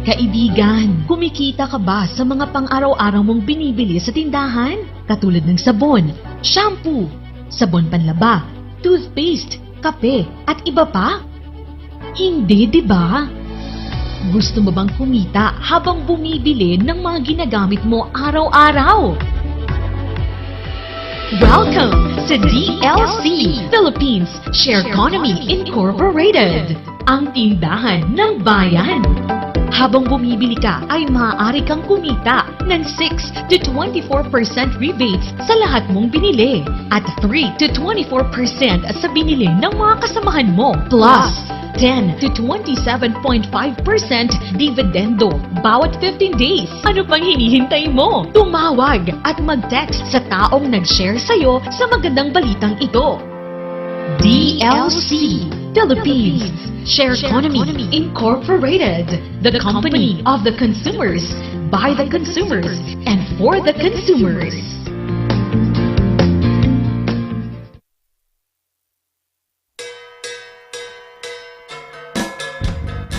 Kaibigan, kumikita ka ba sa mga pang-araw-araw mong binibili sa tindahan? Katulad ng sabon, shampoo, sabon panlaba, toothpaste, kape, at iba pa? Hindi, di ba? Gusto mo bang kumita habang bumibili ng mga ginagamit mo araw-araw? Welcome to DLC Philippines Share Economy Incorporated, ang tindahan ng bayan. Habang bumibili ka ay maaari kang kumita ng 6 to 24% rebates sa lahat mong binili at 3 to 24% sa binili ng mga kasamahan mo, plus 10 to 27.5% dividendo bawat 15 days. Ano pang hinihintay mo? Tumawag at mag-text sa taong nag-share sa'yo sa magandang balitang ito. DLC Philippines Share Economy Incorporated, the company of the consumers, by the consumers, and for the consumers.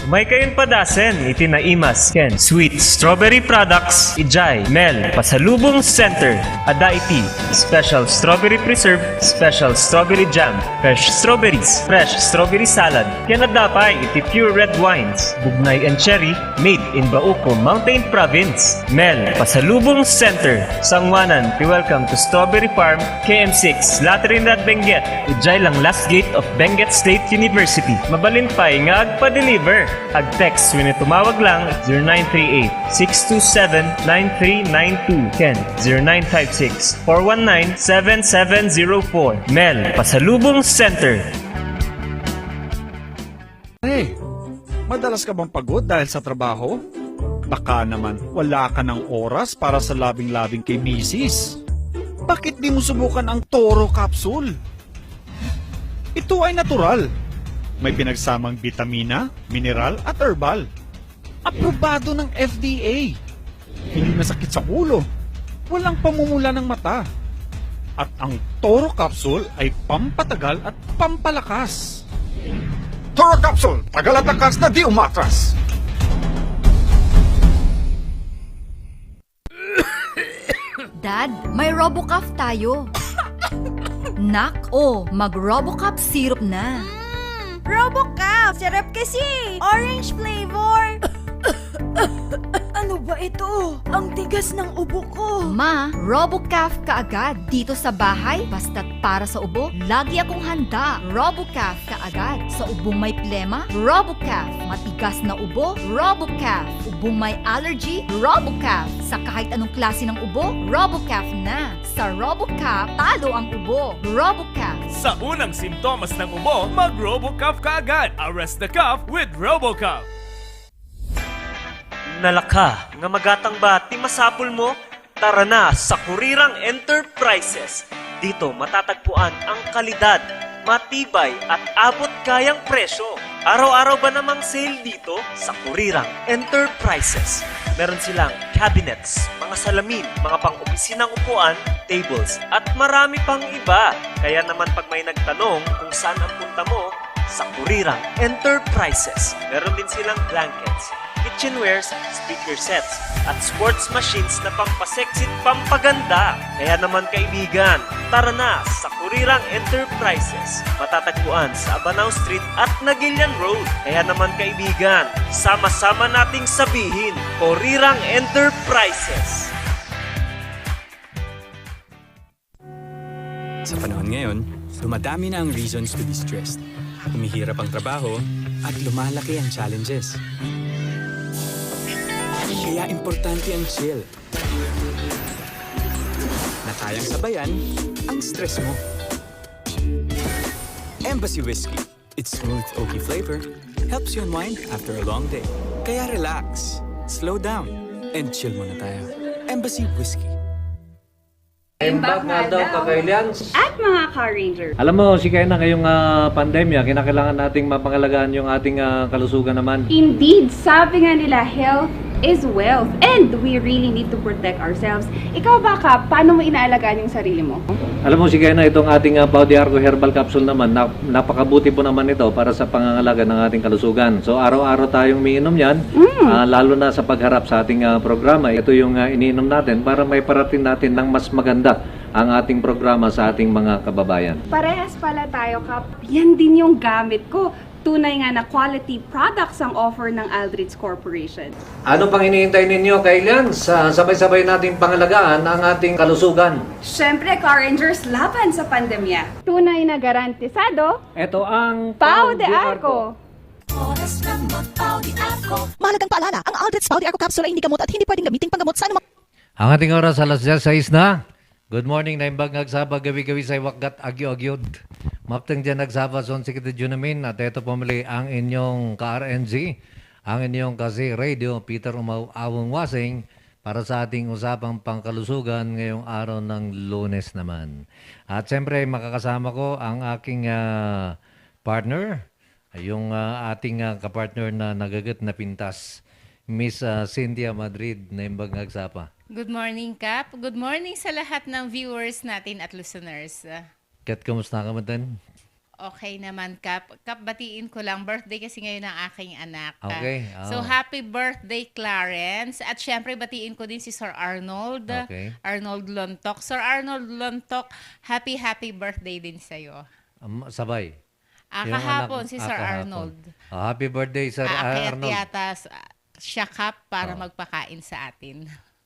May kayon padasen, itinaimas, Ken, Sweet Strawberry Products, Ijay, Mel, Pasalubong Center, Adaiti, Special Strawberry Preserve, Special Strawberry Jam, Fresh Strawberries, Fresh Strawberry Salad, Kenadapay, iti Pure Red Wines, Bugnay and Cherry, made in Bauco, Mountain Province, Mel, Pasalubong Center, Sangwanan, welcome to Strawberry Farm, KM6, Latrinidad, Benguet, Ijay lang last gate of Benguet State University, mabalinpay nga agpa-deliver. Ag-text when tumawag lang 0938-627-9392. Ken 0956-419-7704. Mel, Pasalubong Center. Hey, madalas ka bang pagod dahil sa trabaho? Baka naman wala ka ng oras para sa labing-labing kay Mrs. Bakit di mo subukan ang Toro Capsule? Ito ay natural. May pinagsamang bitamina, mineral at herbal. Aprobado ng FDA. Hindi masakit sa ulo. Walang pamumula ng mata. At ang Toro Capsule ay pampatagal at pampalakas. Toro Capsule, tagal at lakas na di umatras. Dad, may RoboCuff tayo. Nak, mag-RoboCuff syrup na. RoboCuff! Sarap kasi! Orange flavor! Ano ba ito? Ang tigas ng ubo ko! Ma, RoboCuff kaagad. Dito sa bahay, basta't para sa ubo, lagi akong handa. RoboCuff kaagad. Sa ubong may plema, RoboCuff. Matigas na ubo, RoboCuff. Ubong may allergy, RoboCuff. Sa kahit anong klase ng ubo, RoboCuff na. Sa RoboCuff, talo ang ubo. RoboCuff. Sa unang simptomas ng ubo, mag-RoboCuff ka agad. Arrest the cough with RoboCuff. Nalaka, nga magatang ba ti masapul mo? Tara na sa Kurirang Enterprises. Dito matatagpuan ang kalidad, matibay at abot kayang presyo. Araw-araw ba namang sale dito sa Kurirang Enterprises? Meron silang cabinets, mga salamin, mga pang-opisinang upuan, tables, at marami pang iba. Kaya naman pag may nagtanong kung saan ang punta mo, sa Kurirang Enterprises. Meron din silang blankets, kitchenwares, speaker sets, at sports machines na pampaseksit pampaganda. Kaya naman kaibigan, tara na sa Kurirang Enterprises. Matatagpuan sa Abanao Street at Nagilian Road. Kaya naman kaibigan, sama-sama nating sabihin, Kurirang Enterprises. Sa panahon ngayon, dumadami na ang reasons to be stressed. Humihirap ang trabaho at lumalaki ang challenges. Kaya importante ang chill. Na kayang sabayan ang stress mo. Embassy Whiskey. Its smooth, oaky flavor helps you unwind after a long day. Kaya relax, slow down, and chill muna tayo. Embassy Whiskey. Imbak nga daw kakailangan. At mga Car Ranger. Alam mo, si Kaya na ngayong pandemya, kinakailangan nating mapangalagaan yung ating kalusugan naman. Indeed, sabi nga nila, health is wealth and we really need to protect ourselves. Ikaw ba, Kap, paano mo inaalagaan yung sarili mo? Alam mo, sige na itong ating Pau de Arco Herbal Capsule naman, napakabuti po naman ito para sa pangangalaga ng ating kalusugan. So araw-araw tayong umiinom yan, lalo na sa pagharap sa ating programa. Ito yung iniinom natin para may parating natin ng mas maganda ang ating programa sa ating mga kababayan. Parehas pala tayo, Kap. Yan din yung gamit ko. Tunay nga na quality products ang offer ng Aldrich Corporation. Ano pang hinihintay ninyo, Kailians? Sabay-sabay nating pangalagaan ang ating kalusugan. Siyempre, Car Rangers, laban sa pandemya. Tunay na garantisado, Ito ang Pau de Arco. Mahalagang paalala, ang Aldrich Pau de Arco Capsule ay hindi gamot at hindi pwedeng gamitin panggamot sa anumang... Ang ating oras alas 6 na. Good morning na imbag nagsaba gabi-gabi sa wakgat agyo-agyod. Maptang dyan nagsaba son si Kita Junamin at ito pumili ang inyong ka-RNG, ang inyong kasi radio, Peter Awong Wasing para sa ating usapang pangkalusugan ngayong araw ng Lunes naman. At siyempre makakasama ko ang aking partner, yung ating kapartner na nagagat na pintas, Miss Cynthia Madrid na imbag nagsapa. Good morning, Kap. Good morning sa lahat ng viewers natin at listeners. Kat, kamusta ka man? Okay naman, Kap. Kap, batiin ko lang. Birthday kasi ngayon ng aking anak. Okay. So, happy birthday, Clarence. At syempre, batiin ko din si Sir Arnold. Okay. Arnold Lontok. Sir Arnold Lontok, happy birthday din sa'yo. Sabay. Yung Kahapon, anak- si Sir kahapon. Arnold. Happy birthday, Sir Aakyat Arnold. yata siya, Kap, para magpakain sa atin.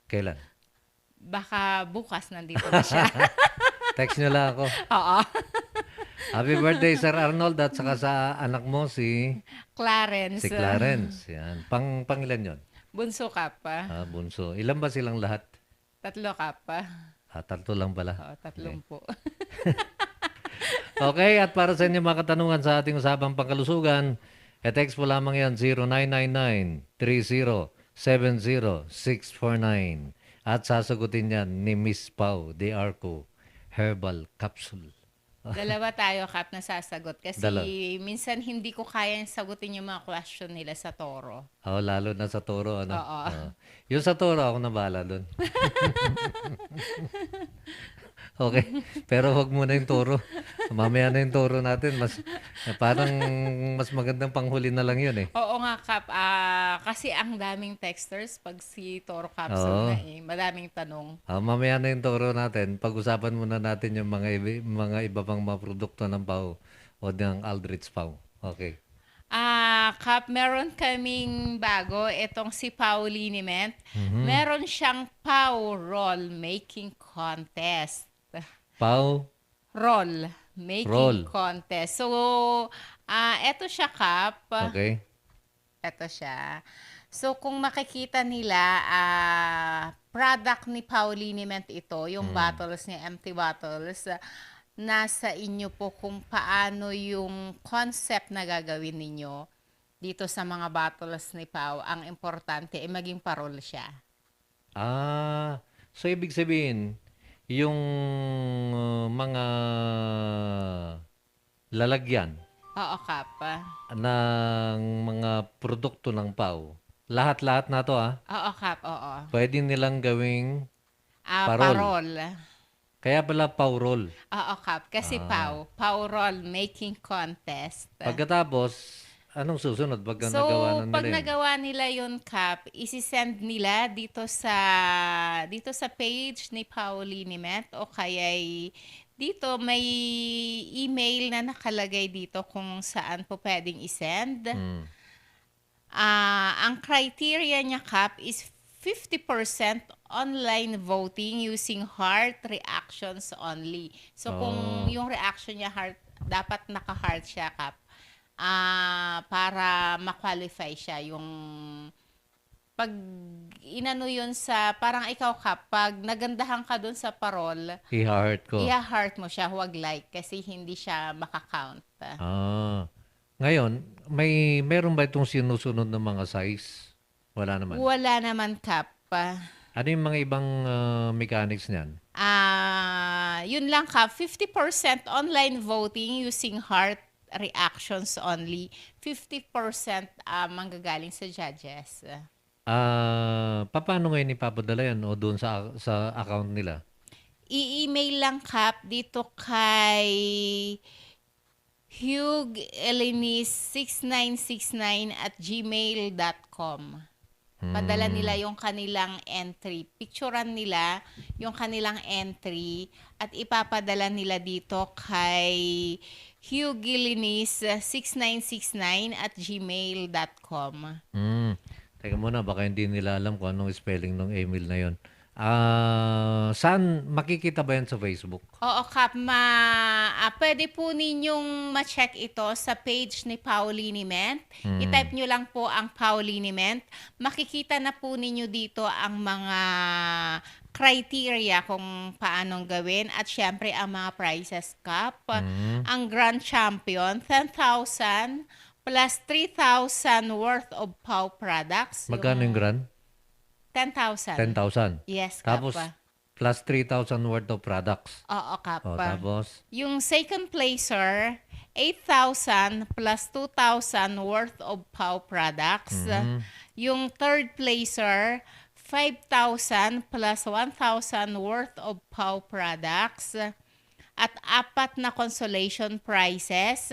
Kailan? Baka bukas nandito na siya. Text nyo lang ako. Oo. Happy birthday, Sir Arnold, at saka sa anak mo, si Clarence. Clarence. Yan. Pangilan yon? Bunso ka pa. Bunso. Ilan ba silang lahat? 3 ka pa. 3 lang pala. Oo, 3 po. Okay, at para sa inyo mga katanungan sa ating usapang pangkalusugan, text po lamang yan, 0999-30-70649. At sasagutin yan ni Miss Pau de Arco Herbal Capsule. Dalawa tayo, Kap, na sasagot. Kasi minsan hindi ko kayang sagutin yung mga question nila sa Toro. Lalo na sa Toro. Ano? Oo. Yung sa Toro, ako na bahala doon. Okay, pero wag muna yung Toro. Mamaya na yung Toro natin. Parang mas magandang panghuli na lang yun eh. Oo nga, Kap. Kasi ang daming texters pag si Toro Capsule na madaming tanong. Mamaya na yung Toro natin. Pag-usapan muna natin yung mga iba pang mga produkto ng Pau o ng Aldrich Pau. Okay. Kap, meron kaming bago. Itong si Pau Liniment. Meron siyang Pau Roll Making Contest. Pau? Roll Making Contest. So, eto siya, Kap. Okay. Eto siya. So, kung makikita nila, product ni Pau Liniment ito, yung bottles niya, empty bottles, nasa inyo po kung paano yung concept na gagawin ninyo dito sa mga bottles ni Pau. Ang importante ay maging parol siya. So ibig sabihin, yung mga lalagyan Oo, Kap. ng mga produkto ng Pau, lahat-lahat na to Oo, Kap. Oo. pwede nilang gawing parol. Parol. Kaya pala Pau Roll. Oo, Kap. Kasi Pau Roll Making Contest. Pagkatapos, anong susunod pag nagawa na nila pag yun? nagawa nila yun, Kap, isi-send nila dito sa page ni Pau Liniment o kaya dito may email na nakalagay dito kung saan po pwedeng isend. Ang criteria niya, Kap, is 50% online voting using heart reactions only. So kung yung reaction niya heart, dapat naka-heart siya, Kap. Para ma-qualify siya yung pag inano yun sa parang ikaw, Kap, pag nagandahan ka dun sa parol, I-heart ko. i-heart mo siya, huwag like kasi hindi siya makakount. Ngayon, meron ba itong sinusunod ng mga size? Wala naman. Wala naman, Kap. Ano yung mga ibang mechanics niyan? Yun lang, Kap. 50% online voting using heart reactions only. 50% manggagaling sa judges. Paano ngayon ipapadala yan o doon sa account nila? I-email lang Kap dito kay hughelenis6969@gmail.com. Padala nila yung kanilang entry. Picturean nila yung kanilang entry at ipapadala nila dito kay hughelenis6969@gmail.com. Teka muna, baka hindi nila alam kung anong spelling ng email na yon. Saan makikita ba yan sa Facebook? Oo, Kap. Pwede po ninyong ma-check ito sa page ni Pauline Ment. I-type nyo lang po ang Pauline Ment. Makikita na po ninyo dito ang mga criteria kung paanong gawin. At syempre, ang mga prizes, Kap. Ang Grand Champion, 10,000 plus 3,000 worth of POW products. Magkano yung grand? 10,000. 10,000. Yes, Kap. Tapos, plus 3,000 worth of products. Oo, Kap. Tapos, Yung second placer, 8,000 plus 2,000 worth of POW products. Yung third placer, 5,000 plus 1,000 worth of POW products. At 4 na consolation prizes.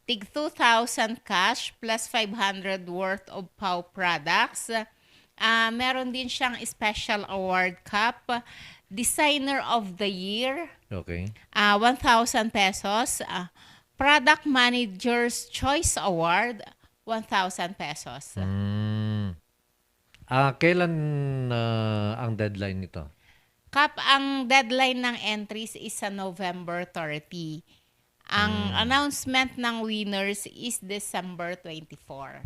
Tig 2,000 cash plus 500 worth of POW products. Meron din siyang special award cup, Designer of the Year, okay. 1,000 pesos, Product Manager's Choice Award, 1,000 pesos. Kailan ang deadline nito? Kap, ang deadline ng entries is sa November 30. Ang announcement ng winners is December 24.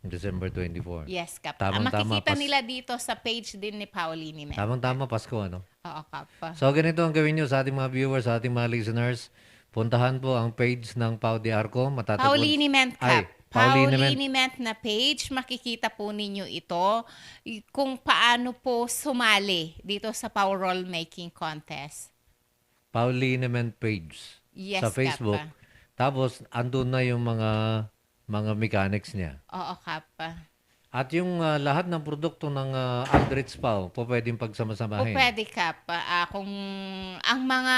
December 24. Yes, Kap. Tamang-tama, Makikita nila dito sa page din ni Pauline Ment. Tamang-tama, Pasko, ano? Oo, Kap. So, ganito ang gawin nyo sa ating mga viewers, sa ating mga listeners. Puntahan po ang page ng Pau de Arco. Pauline Ment, Kap. Pauline Pauline Ment na page, makikita po ninyo ito kung paano po sumali dito sa Power Roll Making Contest. Pauline Ment page Yes, sa Facebook. Kap. Tapos, andun na yung mga mechanics niya. Oo, Kap. At yung lahat ng produkto ng Aldrich Pau, po pwedeng O pagsamasamahin. pwede, Kap. Kung ang mga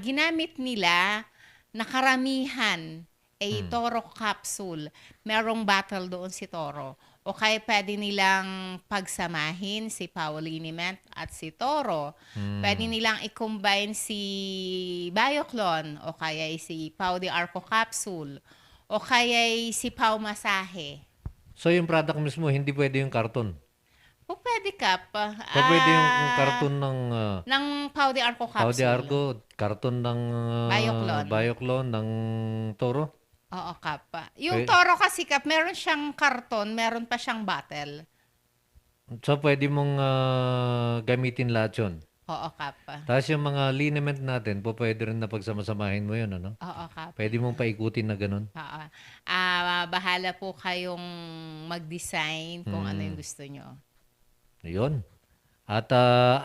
ginamit nila na karamihan ay Toro capsule, merong battle doon si Toro. O kaya pwede nilang pagsamahin si Pauline Ment at si Toro. Pwede nilang i-combine si Bioclone o kaya si Pau de Arco capsule o kaya si Pau Masahe. So yung product mismo, hindi pwede yung karton. O pwede, Kap. So pwede yung karton ng Ng Pau de Arco capsule. Pau de Arco, karton ng Bioclone ng Toro. Oo, Kap. Yung Toro kasi, Kap, meron siyang karton, meron pa siyang bottle. So pwede mong gamitin lahat yun. Oo, Kap. Tapos yung mga liniment natin, po pwede rin na pagsamasamahin mo yun, ano? Oo, Kap. Pwede mong paikutin na ganun. Oo. Bahala po kayong mag-design kung ano yung gusto nyo. Yun. At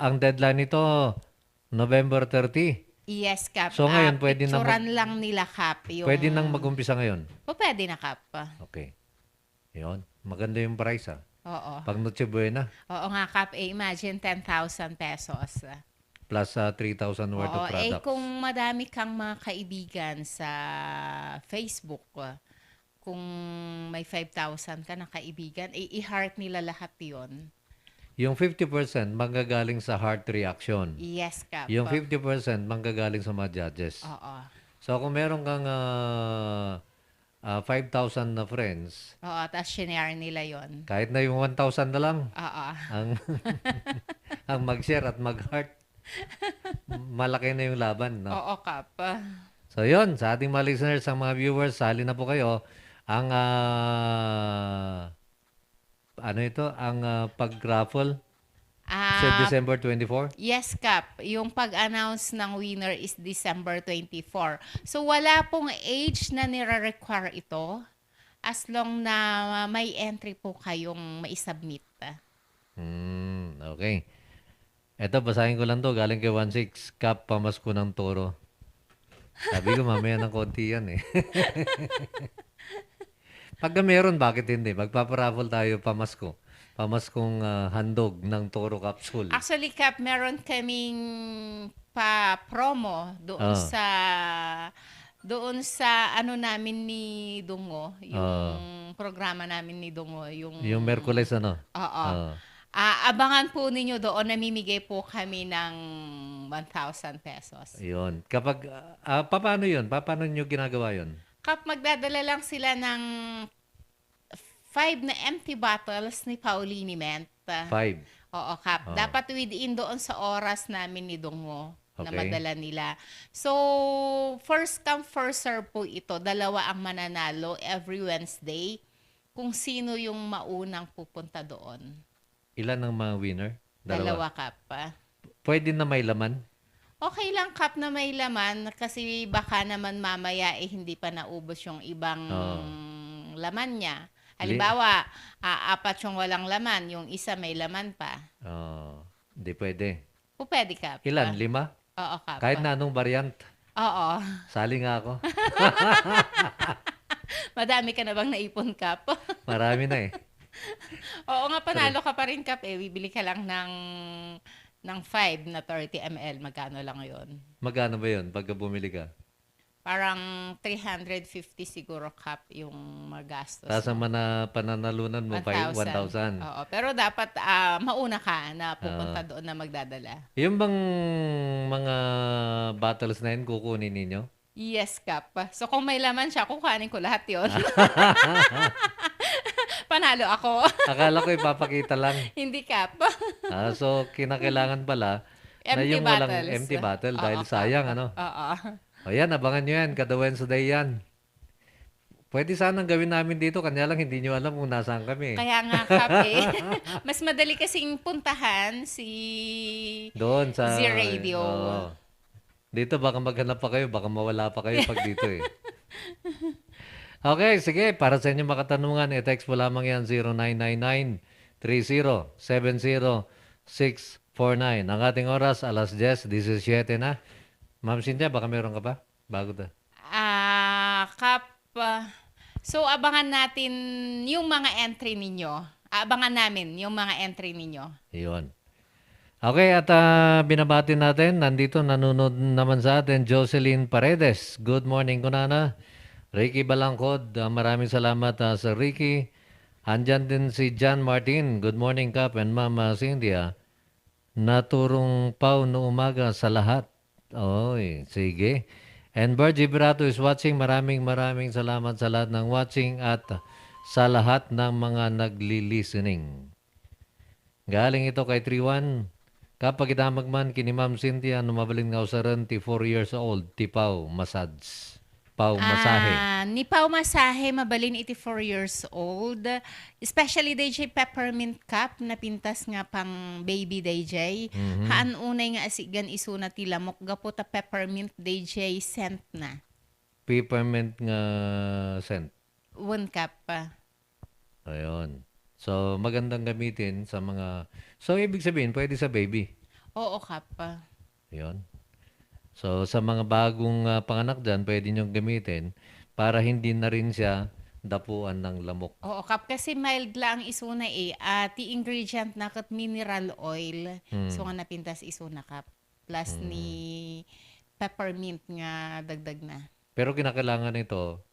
ang deadline nito, November 30. Yes, Kap. So ngayon, pwede na picturean lang nila, Kap. Yung... Pwede nang mag-umpisa ngayon. O pwede na, Kap. Okay. Yun. Maganda yung price, ha? Oo. Pag Noche Buena, Oo nga, Kap. Imagine 10,000 pesos. plus 3,000 worth of Oo, products. kung madami kang mga kaibigan sa Facebook, kung may 5,000 ka na kaibigan, i-heart nila lahat yon. Yung 50% manggagaling sa heart reaction. Yes, Kap. Yung 50% manggagaling sa mga judges. Oo. So kung meron kang 5,000 na friends, Oo, tapos shinare nila yon. kahit na yung 1,000 na lang, Oo. ang mag-share at mag-heart, malaki na yung laban. No? Oo, Kap. So yun, sa ating mga listeners, ang mga viewers, sali na po kayo. Ang ang pag-raffle sa December 24? Yes, Kap. Yung pag-announce ng winner is December 24. So, wala pong age na nire-require ito as long na may entry po kayong mai-submit. Okay. Eto, basahin ko lang to. Galing kay 16. Kap, pamasko ng Toro. Sabi ko, mamaya ng konti yan eh. Pagka meron, bakit hindi? Magpaparaffle tayo pamasko. pamaskong handog ng Toro Capsule. Actually, Kap, meron kaming pa-promo doon sa ano namin ni Dungo, yung programa namin ni Dungo, Yung Merkules, ano? Oo. Abangan po ninyo doon, namimigay po kami ng 1,000 pesos. Yun. Kapag, paano yun? Paano nyo ginagawa yun? Kap, magdadala lang sila ng 5 na empty bottles ni Paulini Mint. 5. Oo, Kap. Dapat within doon sa oras namin ni Dungo na Okay. madala nila. So, first come, first serve po ito. 2 ang mananalo every Wednesday kung sino yung maunang pupunta doon. Ilan ang mga winner? 2, Kap. Pwede na may laman? Okay lang, Kap, na may laman kasi baka naman mamaya hindi pa naubos yung ibang laman niya. Halimbawa, 4 yung walang laman, yung isa may laman pa. Hindi pwede. Pwede, Kap. Ilan? 5? Oo, Kap. Kahit na anong variant. Oo. Sali nga ako. Madami ka na bang naipon, Kap? Marami na eh. Oo nga, panalo ka pa rin, Kap. Bibili ka lang ng 5 na 30 ml. Magkano lang yon? Magkano ba yun pagka bumili ka? Parang 350 siguro, Kap, yung magastos. Tapos ang pananalunan mo, 1,000. Oo, pero dapat mauna ka na pupunta doon na magdadala. Yung bang mga bottles na yun, kukunin ninyo? Yes, Kap. So kung may laman siya, kukuhanin ko lahat yon. Panalo ako. Akala ko ipapakita lang. Hindi, Kap. So, kinakailangan pala na Empty yung walang bottles. empty bottle dahil Oo, sayang, Kap. ano? Oo. O yan, abangan nyo yan. Kada Wednesday yan. Pwede sanang gawin namin dito, kanya lang hindi nyo alam kung nasaan kami. Kaya nga, Kap, mas madali kasing puntahan Doon sa Z-Radio. Dito baka maghanap pa kayo, baka mawala pa kayo pag dito eh. Okay, sige. Para sa inyo makatanungan, i-text mo lamang yan 0999-3070-649. Ang ating oras, alas 10, 17 na. Ma'am Cynthia, baka meron ka pa? Bago ta. Kap, so abangan natin yung mga entry ninyo. Abangan namin yung mga entry ninyo. Iyon. Okay, at binabati natin. Nandito, nanonood naman sa atin, Jocelyn Paredes. Good morning, Kunana. Ricky Balangkod, maraming salamat sa Ricky. Andyan din si John Martin. Good morning, Kap and Ma'am Cynthia. Naturong pau no umaga sa lahat. Oy, sige. And Bergie Berato is watching. Maraming salamat sa lahat ng watching at sa lahat ng mga nagli-listening. Galing ito kay 31. Kapag itamagman kini Ma'am Cynthia, numabaling nga sa 24 years old, Tipaw Massage. Pau Masahe. Ni Pau Masahe, mabalin 84 years old. Especially DJ Peppermint Cup, napintas nga pang baby DJ. Haan unay nga asigan isuna tilamok, gapo ta peppermint DJ scent na. Peppermint nga scent. 1 cup pa. Ayun. So, magandang gamitin sa mga... So, ibig sabihin, pwede sa baby. Oo, cup pa. Ayun. So, sa mga bagong panganak dyan, pwede nyo gamitin para hindi na rin siya dapuan ng lamok. Oo, Kap. Kasi mild lang isuna ti ingredient na kat mineral oil. So, nga napintas isuna, Kap. Plus ni peppermint nga dagdag na. Pero kinakailangan ito,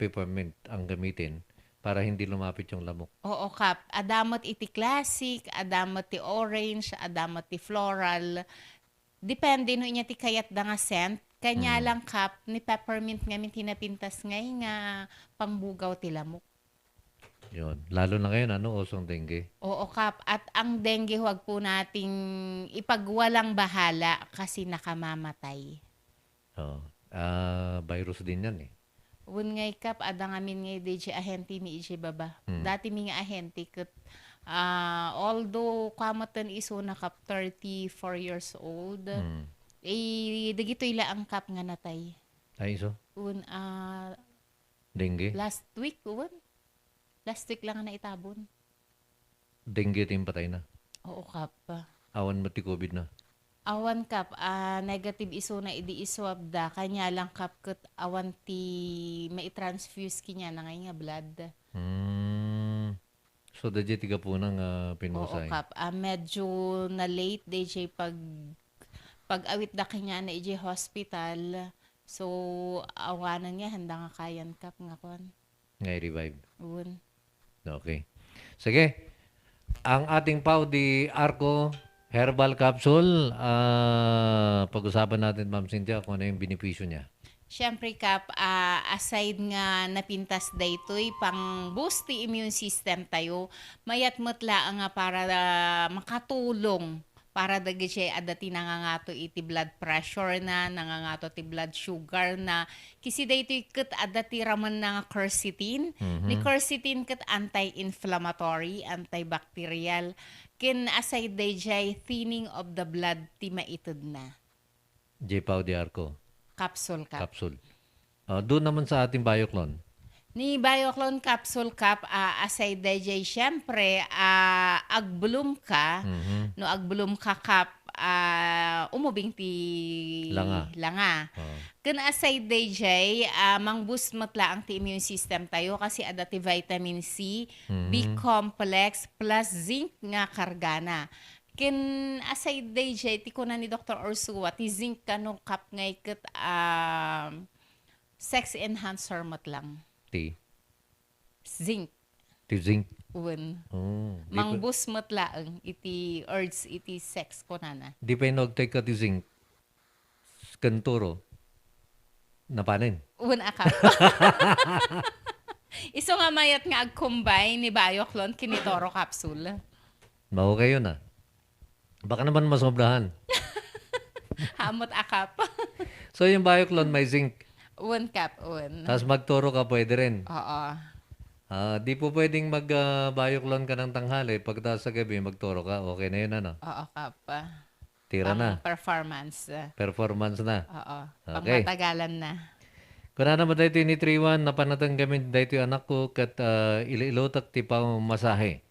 peppermint ang gamitin para hindi lumapit yung lamok. Oo, Kap. Adamot iti classic, adamot ti orange, adamot ti floral. Depende no inya ti kayat da nga scent. Kanya lang, Kap, ni peppermint nga min tinapintas ngay nga pangbugaw ti lamok. Yun. Lalo na ngayon, usong dengue. Oo, Kap. At ang dengue, huwag po nating ipagwalang bahala kasi nakamamatay. Virus din yan eh. Un ngay, Kap, adang amin ngay DJ ahente mi ije baba. Dati mi nga ahente kat although kamatan iso na, Kap, 34 years old, dagito ila ang, Kap, nga natay. Ay, so? Dengue? Last week lang na itabon. Dengue tim patay na. Oo, Kap. Awan mo ti COVID na. Awan, Kap, negative iso na idi iswab da. Kanya lang, Kap, kat awan ti maitransfuse kinya na ngay nga blood. So, dadya tiga po ng Oo, pinusay. Kap. Medyo na late DJ pag awit da kanya na iji hospital. So, awanan niya, handa nga kayan, Kap, nga kon. Ngay revive. Un. Okay. Sige. Ang ating pau di Arco Herbal Capsule, pag-usapan natin, Ma'am Cynthia, kung ano yung benepisyo niya. Siyempre, Kap, aside nga napintas daytoy pang boost the immune system tayo, mayat matla nga para makatulong para dagi siya adati nangangato iti blood pressure na, nangangato ti blood sugar na. Kasi daytoy ket adati raman na nga quercetin. Ni quercetin ket anti-inflammatory, antibacterial. Kin aside day jay thinning of the blood ti maitod na. J. Pau di Arco Capsule, Kap. Capsule. Doon naman sa ating Bioclone. Ni Bioclone Capsule, Kap, aside DJ, syempre, agbulum ka, no agbulum ka, Kap, umubing ti langa. Kun aside DJ, mang-boost matla ang ti immune system tayo kasi ada ti vitamin C, B-complex, plus zinc nga kargana. Kin aside DJ, ti kunan ni Dr. Ursua, ti zinc kanong Kap ngay ket sex enhancer matlang. Ti Zinc. zinc. Un. Oh, Mang-boost matlaang iti urge iti sex ko na. Di pa inogtay ka ti zinc. Kanturo. Napanin. Un akap. Iso nga mayat nga ag-combine ni Bioclone kinitoro capsule. Bago kayo na. Baka naman masobrahan. Hamot akap. So yung Bioclone may zinc. Un, Kap, un. Tapos magturo ka pwede rin. Oo. Di po pwedeng mag-Bioclone ka ng tanghali. Pagkatapos sa gabi, magturo ka. Okay na yun, ano? Oo, Kap. Tira na. Performance. Performance na. Oo. Okay. Pangmatagalan na. Kung na naman dahito ni Triwan, napanatang kami dahito yung anak ko kat ililotak ti pa masahe.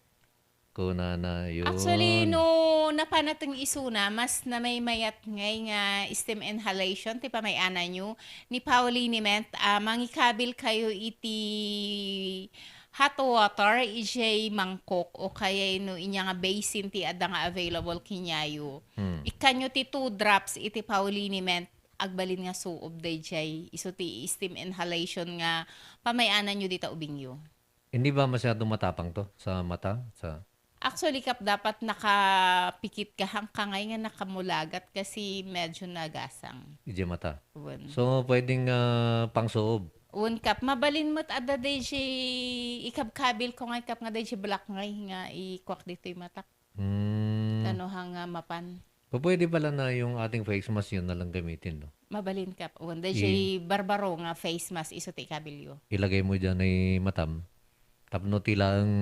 Kung na yun. Actually, no napanatang isuna, mas na may mayat ngay nga steam inhalation, ti pa may ana nyo, ni Pauline Ment, mangikabil kayo iti hot water, ijay mangkok, o kaya no inya nga basin ti ada nga available kinyayo. Ikanyo ti 2 drops iti Pauline Ment, agbalin nga suob dayjay, iso ti steam inhalation nga, pamayana nyo dita ubingyo. Hindi ba masyadong matapang to sa mata? Actually, Kap, dapat nakapikit ka hangkangay nga nakamulagat kasi medyo nagasang. Ije mata. Un. So, pwedeng pangsuob. Un, Kap, mabalin mo't ada day si ikabkabil ko nga, Kap, nga day si black ngay nga ikwak dito yung matak. Ano hang mapan. Pwede pala na yung ating face mask yun na lang gamitin, no? Mabalin, Kap. Un, day si barbaro nga face mask iso ti kabilyo. Ilagay mo dyan ay matam. Tapno tila ang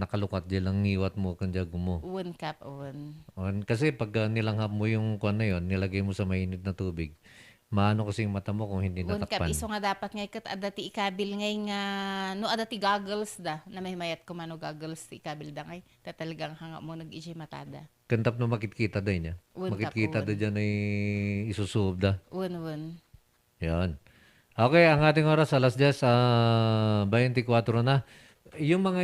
nakalukat dyan lang iwat mo kung dyan mo. Un, Kap, un. Kasi pag nilanghap mo yung kwan na yun, nilagay mo sa mainit na tubig, maano kasi yung mata mo kung hindi Un, Kap, natakpan. iso nga dapat ngay kat adati ikabil ngay nga, no adati goggles da, na may mayat ko mano goggles ti ikabil da ngay, tatalagang hanga mo nag-iji matada. Kantap no makikita da niya. Un, Kap, Makikita da un. dyan ay isusuob da. Un. Yan. Okay, ang ating oras alas 10, 24 na. Yung mga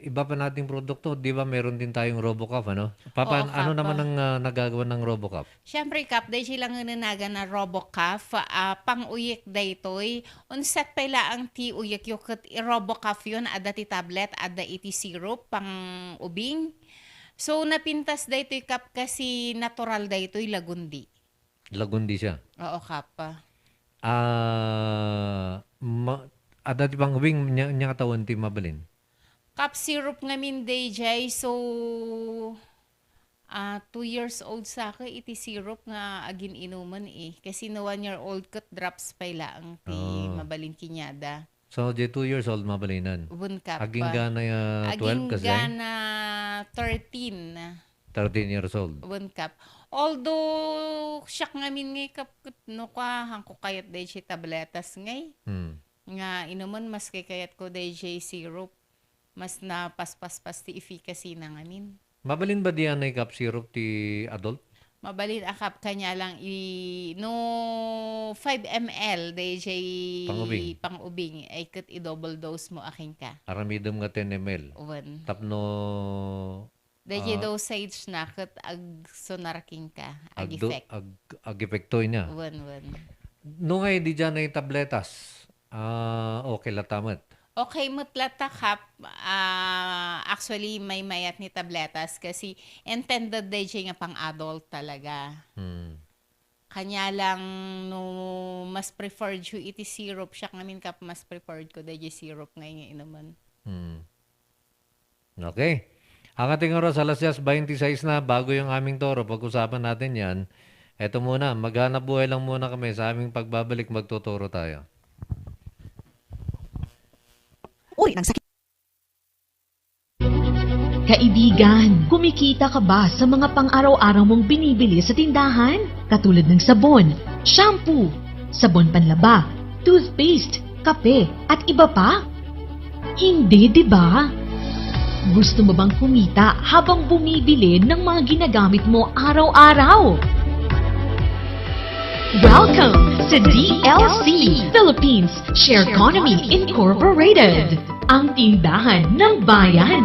iba pa nating produkto, di ba meron din tayong RoboCup, ano? Oo, Ano Kap. naman ang nagagawa ng RoboCup? Siyempre, Kap, dahil silang nanaga na RoboCup, pang-uyik daytoy, unset pala ang ti uyik yung RoboCup yun, ada ti tablet, ada iti syrup, pang-ubing. So, napintas daytoy, Kap, kasi natural daytoy lagundi. Lagundi siya. Oo, Kap. Ada ti pang ubing nya katawan ti mabalin. Cup syrup nga min day jay, so 2 years old sa akin, iti syrup nga agin inuman eh. Kasi no 1 year old kat drops pa ang ti mabalin kinyada. So, 2 years old mabalinan. Ubun Kap. Aging gana 12 kasi? Aging gana 13. 13 years old. Ubun Kap. Although, siyak nga min ngay Kap, no ka, hangko kayat day si tabletas ngay. Nga inuman mas kay kayat ko day syrup. Mas napaspas ti efficacy na ngamin. Mabalin ba diyan ay cup syrup ti adult? Mabalin akap kanya lang no 5 ml DJ Pangubing. pangubing ay kat i-double dose mo aking ka. Aramidom nga 10 ml. Uwan. Tapno DJ dosage na kat ag sonarking ka. Ag agdo, effect. ag epektoy niya. Uwan. No ngay di dyan ay tabletas. Okay la tamat. Okay, mutlata kap. Actually, may mayat ni tabletas kasi intended DJ nga pang adult talaga. Kanya lang no mas preferred yung iti syrup siya ngamin kap mas preferred ko DJ syrup ngayon inuman. Okay. Ang ating oras alas 26 na bago yung aming toro. Pag-usapan natin yan. Eto muna, maghanap buhay lang muna kami sa aming pagbabalik magtuturo tayo. Uy, nang sakit. Kaibigan, kumikita ka ba sa mga pang-araw-araw mong binibili sa tindahan? Katulad ng sabon, shampoo, sabon panlaba, toothpaste, kape, at iba pa? Hindi, di ba? Gusto mo bang kumita habang bumibili ng mga ginagamit mo araw-araw? Welcome to DLC, Philippines Share Economy Incorporated, ang tindahan ng bayan.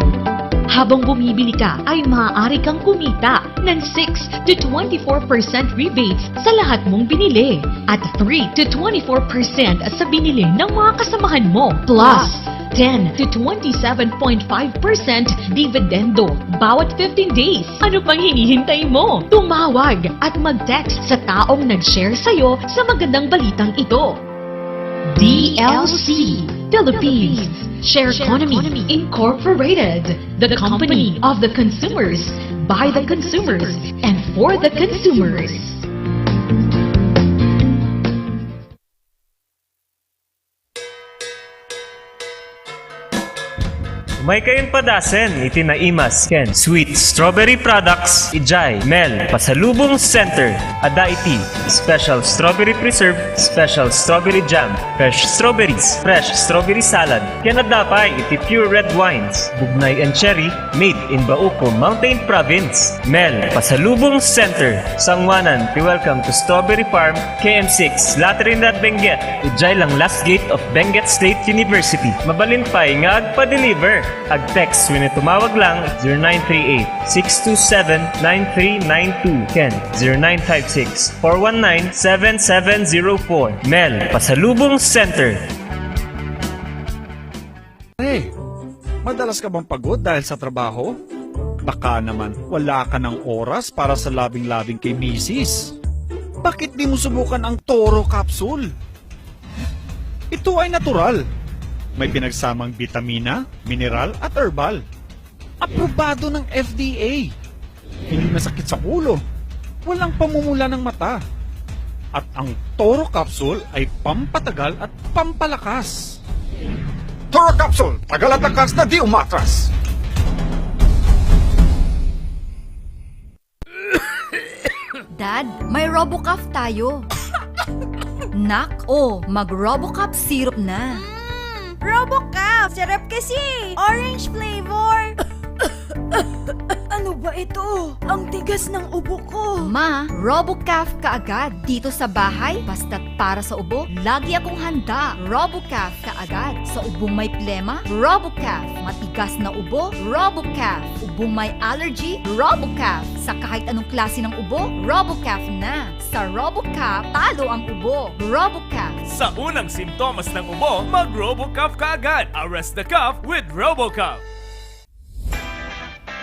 Habang bumibili ka ay maaari kang kumita ng 6 to 24% rebates sa lahat mong binili at 3 to 24% sa binili ng mga kasamahan mo plus 10 to 27.5% dividendo bawat 15 days. Ano pang hinihintay mo? Tumawag at mag-text sa taong nag-share sa'yo sa magandang balitang ito. DLC Philippines Share Economy Incorporated, the company of the consumers, by the consumers, and for the consumers. May kayong padasen, iti na imas, ken sweet strawberry products, ijay, mel, pasalubong center, ada iti, special strawberry preserve, special strawberry jam, fresh strawberry salad, ken adapay iti pure red wines, bugnay and cherry, made in Bauco Mountain Province, mel, pasalubong center, sangwanan, welcome to Strawberry Farm, KM6, Latrindad, Benguet, ijay lang last gate of Benguet State University, mabalin pa'y nga agpa-deliver. Ag-text when tumawag lang 0938-627-9392 Ken 0956-419-7704 Mel Pasalubong Center. Hey, madalas ka bang pagod dahil sa trabaho? Baka naman wala ka ng oras para sa labing-labing kay misis. Bakit di mo subukan ang Toro Capsule? Ito ay natural. May pinagsamang vitamina, mineral at herbal. Aprobado ng FDA. Hindi masakit sa ulo. Walang pamumula ng mata. At ang Toro Capsule ay pampatagal at pampalakas. Toro Capsule, tagal at lakas na di umatras. Dad, may RoboCaf tayo. Nak, mag-RoboCaf syrup na. RoboCaf! Sarap kasi! Orange flavor! Ano ba ito? Ang tigas ng ubo ko. Ma, RoboCaf kaagad. Dito sa bahay, basta't para sa ubo, lagi akong handa. RoboCaf kaagad. Sa ubong may plema, RoboCaf. Matigas na ubo, RoboCaf. Ubong may allergy, RoboCaf. Sa kahit anong klase ng ubo, RoboCaf na. Sa RoboCaf, talo ang ubo. RoboCaf. Sa unang simptomas ng ubo, mag-RoboCaf ka agad. Arrest the cough with RoboCaf.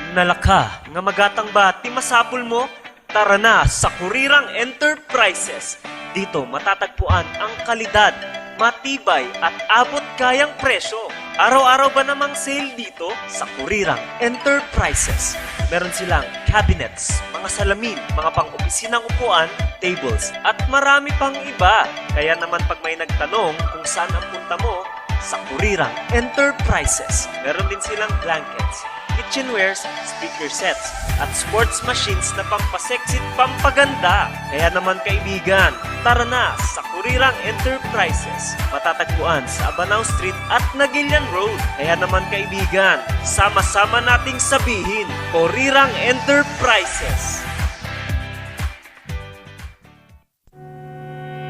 Nalaka nga magatang ba ti masapul mo? Tara na sa Kurirang Enterprises. Dito matatagpuan ang kalidad, matibay at abot kayang presyo. Araw-araw ba namang sale dito sa Kurirang Enterprises? Meron silang cabinets, mga salamin, mga pang-opisinang upuan, tables, at marami pang iba. Kaya naman pag may nagtanong kung saan ang punta mo, sa Kurirang Enterprises. Meron din silang blankets, kitchenwares, speaker sets, at sports machines na pampasexy at pampaganda. Kaya naman kaibigan, tara na sa Kurirang Enterprises. Matatagpuan sa Abanao Street at Nagilian Road. Kaya naman kaibigan, sama-sama nating sabihin, Kurirang Enterprises.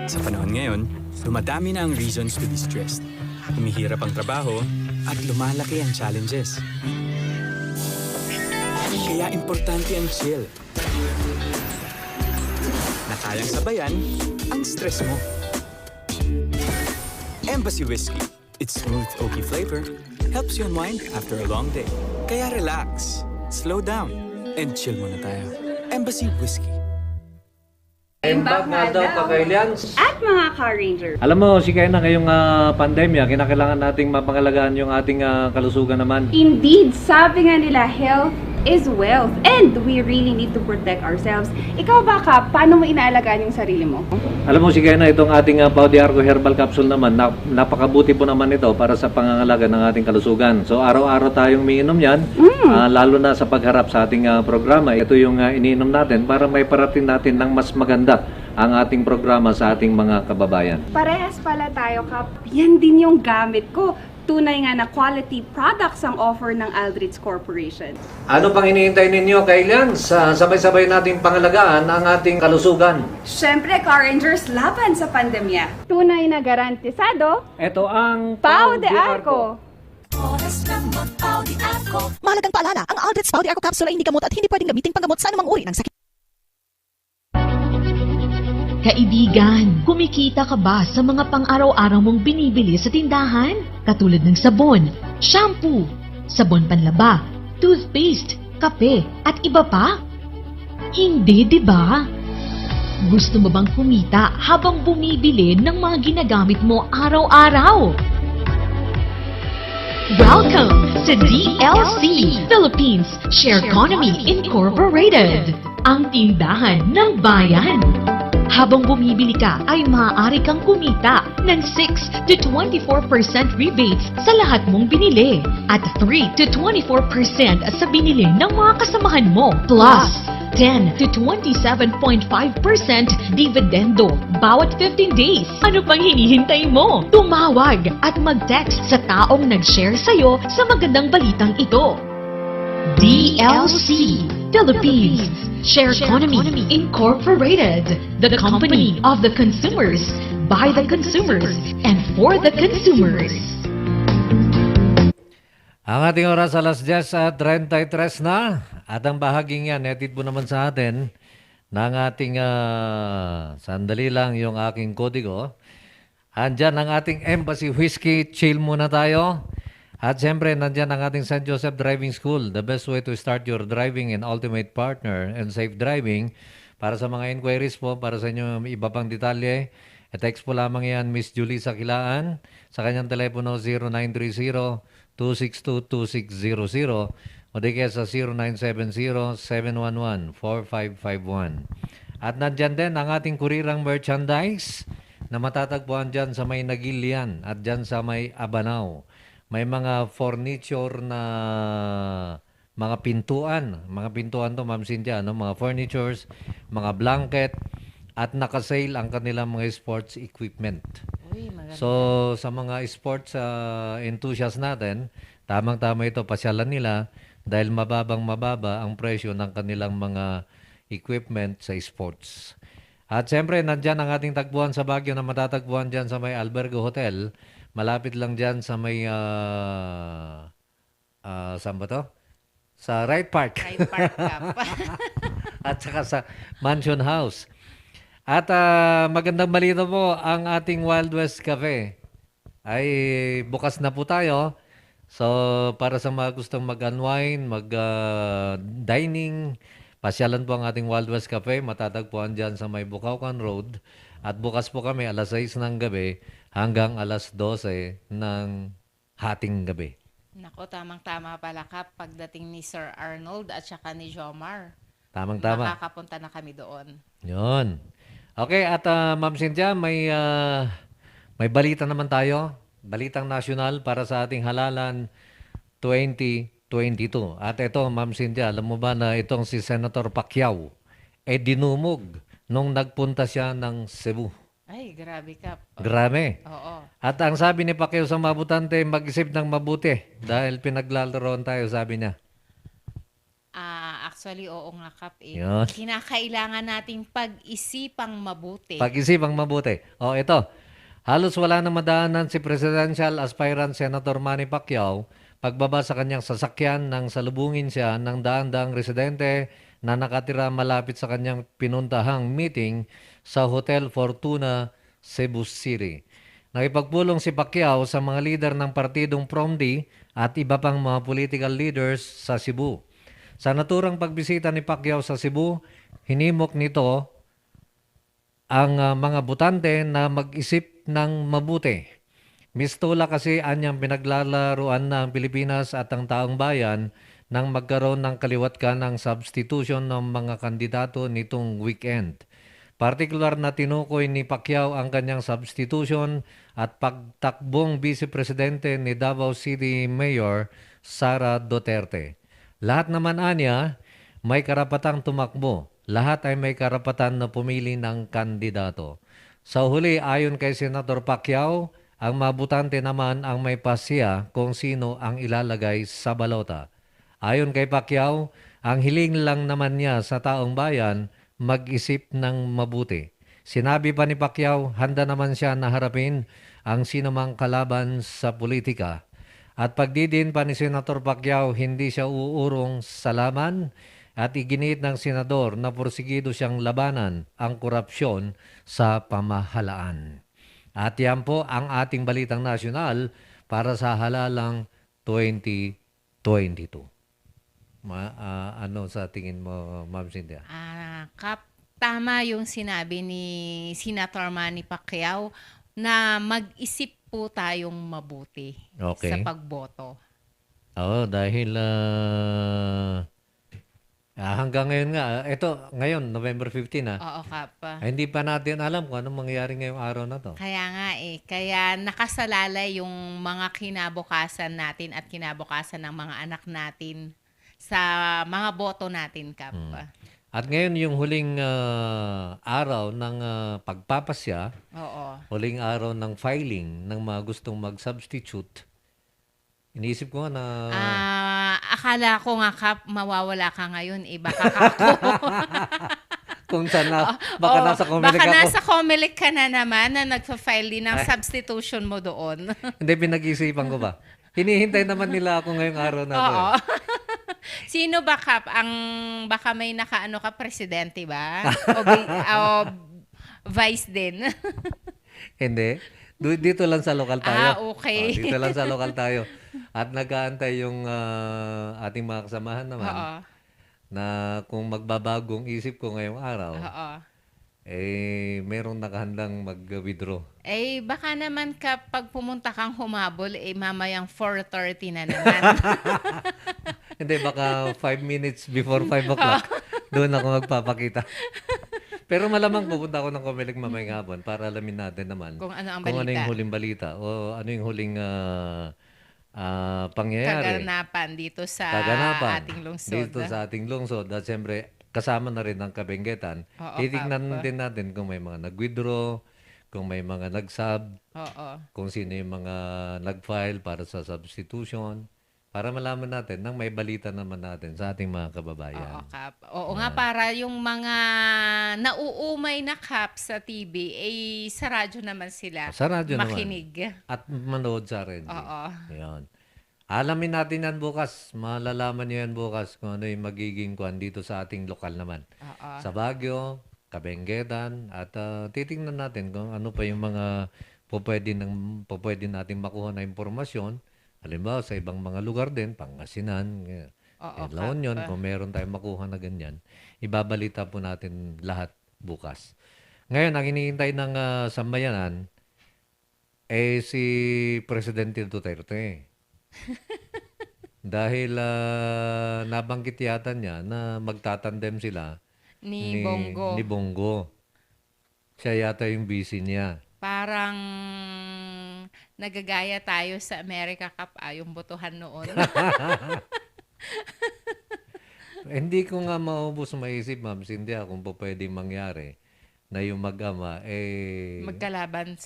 Sa panahon ngayon, dumadami na ang reasons to be stressed. Humihirap ang trabaho at lumalaki ang challenges. Kaya importante ang chill. Na kayang sabayan ang stress mo. Embassy Whiskey. Its smooth, oaky flavor helps you unwind after a long day. Kaya relax, slow down, and chill muna tayo. Embassy Whiskey. Imbag nga daw pagkailians. At mga Car Ranger. Alam mo, si Kena ngayong pandemya, kinakailangan nating mapangalagaan yung ating kalusugan naman. Indeed, sabi nga nila, health is wealth. And we really need to protect ourselves. Ikaw ba, Kap, paano mo inaalagaan yung sarili mo? Alam mo, si Kena, itong ating Pau de Arco Herbal Capsule naman, napakabuti po naman ito para sa pangangalaga ng ating kalusugan. So, araw-araw tayong umiinom yan, lalo na sa pagharap sa ating programa. Ito yung iniinom natin para may parating natin ng mas maganda ang ating programa sa ating mga kababayan. Parehas pala tayo, Kap. Yan din yung gamit ko. Tunay nga na quality products ang offer ng Aldrich Corporation. Ano pang iniintay ninyo, Kailians? Sabay-sabay nating pangalagaan ang ating kalusugan. Siyempre, Car Rangers, laban sa pandemya. Tunay na garantisado, Ito ang Pau de Arco. Mahalagang paalala, ang Aldrich Pau de Arco Capsule ay hindi gamot at hindi pwedeng gamitin panggamot sa anumang uri ng sakit. Kaibigan, kumikita ka ba sa mga pang-araw-araw mong binibili sa tindahan? Katulad ng sabon, shampoo, sabon panlaba, toothpaste, kape, at iba pa? Hindi, di ba? Gusto mo bang kumita habang bumibili ng mga ginagamit mo araw-araw? Welcome to DLC, Philippines Share Economy Incorporated, ang tindahan ng bayan. Habang bumibili ka ay maaari kang kumita ng 6 to 24% rebates sa lahat mong binili at 3 to 24% sa binili ng mga kasamahan mo plus 10 to 27.5% dividendo bawat 15 days. Ano pang hinihintay mo? Tumawag at mag-text sa taong nag-share sa'yo sa magandang balitang ito. DLC Philippines Share Economy Incorporated, the company of the consumers, by the consumers, and for the consumers. Ang ating oras alas 10:33 na at ang bahaging yan, etid po naman sa atin ng ating sandali lang yung aking kodigo. Andyan ang ating Embassy Whiskey, chill muna tayo. At siyempre, nandyan ang ating St. Joseph Driving School, the best way to start your driving and ultimate partner and safe driving. Para sa mga inquiries po, para sa inyo iba pang detalye, text po lamang yan Miss Julie Sakilaan sa kanyang telepono 0930-262-2600 o di kaya sa 0970-711-4551. At nandyan din ang ating kurirang merchandise na matatagpuan dyan sa may Nagilian at dyan sa may Abanao. May mga furniture na mga pintuan. Mga pintuan to, Ma'am Cynthia, no? Mga furnitures, mga blanket, at nakasale ang kanilang mga sports equipment. Uy, maganda. So, sa mga sports enthusiasts natin, tamang-tama ito, pasyalan nila dahil mababa ang presyo ng kanilang mga equipment sa sports. At siyempre, nandyan ang ating tagpuan sa Baguio na matatagpuan dyan sa may Albergo Hotel. Malapit lang dyan sa may, saan ba to? Sa Wright Park. Wright Park, Kap. At saka sa Mansion House. At magandang balita po, ang ating Wild West Cafe ay bukas na po tayo. So, para sa mga gustong mag-unwind, mag-dining, pasyalan po ang ating Wild West Cafe. Matatagpuan dyan sa may Bukawkan Road. At bukas po kami alas 6 ng gabi hanggang alas 12 ng hating gabi. Nako, tamang-tama pala, Kap, pagdating ni Sir Arnold at saka ni Jomar. Tamang-tama. Makakapunta na kami doon. Yun. Okay, at Ma'am Cynthia, may balita naman tayo. Balitang nasyonal para sa ating halalan 2022. At ito, Ma'am Cynthia, alam mo ba na itong si Senator Pacquiao dinumog nung nagpunta siya ng Cebu. Ay, grabe, Kap. Grabe. Oo. At ang sabi ni Pacquiao sa mabutante, mag-isip ng mabuti dahil pinaglalaroan tayo, sabi niya. Actually, oo nga, Kap. Yun. Kinakailangan nating pag-isipang mabuti. Pag-isipang mabuti. Ito. Halos wala na madaanan si Presidential Aspirant Senator Manny Pacquiao pagbaba sa kanyang sasakyan nang salubungin siya ng daan-daang residente na nakatira malapit sa kanyang pinuntahang meeting sa Hotel Fortuna, Cebu City. Nakipagpulong si Pacquiao sa mga lider ng partidong PROMD at iba pang mga political leaders sa Cebu. Sa naturang pagbisita ni Pacquiao sa Cebu, hinimok nito ang mga botante na mag-isip ng mabuti. Mistula kasi anyang pinaglalaruan ng Pilipinas at ang taong bayan nang magkaroon ng kaliwatkan ng substitution ng mga kandidato nitong weekend. Partikular na tinukoy ni Pacquiao ang kanyang substitution at pagtakbong Vice Presidente ni Davao City Mayor Sara Duterte. Lahat naman anya, may karapatang tumakbo. Lahat ay may karapatan na pumili ng kandidato. Sa huli, ayon kay Senator Pacquiao, ang mabutante naman ang may pasya kung sino ang ilalagay sa balota. Ayon kay Pacquiao, ang hiling lang naman niya sa taong bayan mag-isip ng mabuti. Sinabi pa ni Pacquiao, handa naman siya na harapin ang sinumang kalaban sa politika. At pagdidin pa ni Senator Pacquiao, hindi siya uurong sa laman at iginiit ng senador na porsigido siyang labanan ang korupsyon sa pamahalaan. At yan po ang ating balitang nasyonal para sa halalang 2022. Ano sa tingin mo, Ma'am Cynthia? Kap, tama yung sinabi ni Senator Manny Pacquiao na mag-isip po tayong mabuti sa pagboto. Dahil hanggang ngayon nga, ito ngayon, November 15 Oo, Kap. hindi pa natin alam kung anong mangyayari ngayong araw na to. Kaya nga kaya nakasalalay yung mga kinabukasan natin at kinabukasan ng mga anak natin sa mga boto natin, Kap. At ngayon yung huling araw ng pagpapasya, huling araw ng filing ng mga gustong mag-substitute, iniisip ko nga na... akala ko nga, Kap, mawawala ka ngayon. Baka ako. Kung saan na, baka nasa Comelec baka ako. nasa Comelec ka na naman na nagpa-file din ng substitution mo doon. Hindi, pinag-isipan ko ba? Hinihintay naman nila ako ngayong araw na to. Sino ba, Kap? Baka may nakaano ka, presidente ba? O vice din? Hindi. Dito lang sa lokal tayo. Okay. Dito lang sa lokal tayo. At nag-aantay yung ating mga kasamahan naman na kung magbabagong isip ko ngayong araw, merong nakahandang mag-withdraw. Baka naman kapag pumunta kang humabol, mamayang 4:30 na naman. Hindi, baka 5 minutes before 5 o'clock, doon ako magpapakita. Pero malamang pupunta ako ng Comelec mamayang hapon para alamin natin naman kung ano ang kung ano balita. yung huling balita o ano yung huling pangyayari. Kaganapan dito sa ating lungsod. Dito sa ating lungsod. At siyempre, kasama na rin ang Kabenggetan. Titignan din natin kung may mga nag-withdraw, kung may mga nag-sub, kung sino yung mga nag-file para sa substitution. Para malaman natin nang may balita naman natin sa ating mga kababayan. Kap. Nga, para yung mga nauumay na, Kap, sa TV, sa radyo naman sila Sa radyo makinig. naman. At manood sa RNG. Ayan. Alamin natin yan bukas. Malalaman nyo yan bukas kung ano yung magiging kuan dito sa ating lokal naman. Sa Baguio, Kabenggetan, at titingnan natin kung ano pa yung mga pwede natin makuha na impormasyon. Halimbawa, sa ibang mga lugar din, Pangasinan, La Union, kung meron tayong makuha na ganyan, ibabalita po natin lahat bukas. Ngayon, ang hinihintay ng sambayanan si Presidente Duterte. Dahil nabanggit yata niya na magtatandem sila ni Bongo. Ni Bongo. Siya yata yung busy niya. Parang nagagaya tayo sa America Cup, yung botohan noon. Hindi ko nga maubos maisip, Ma'am Cynthia, kung po pwedeng mangyari na yung mag-ama magkalaban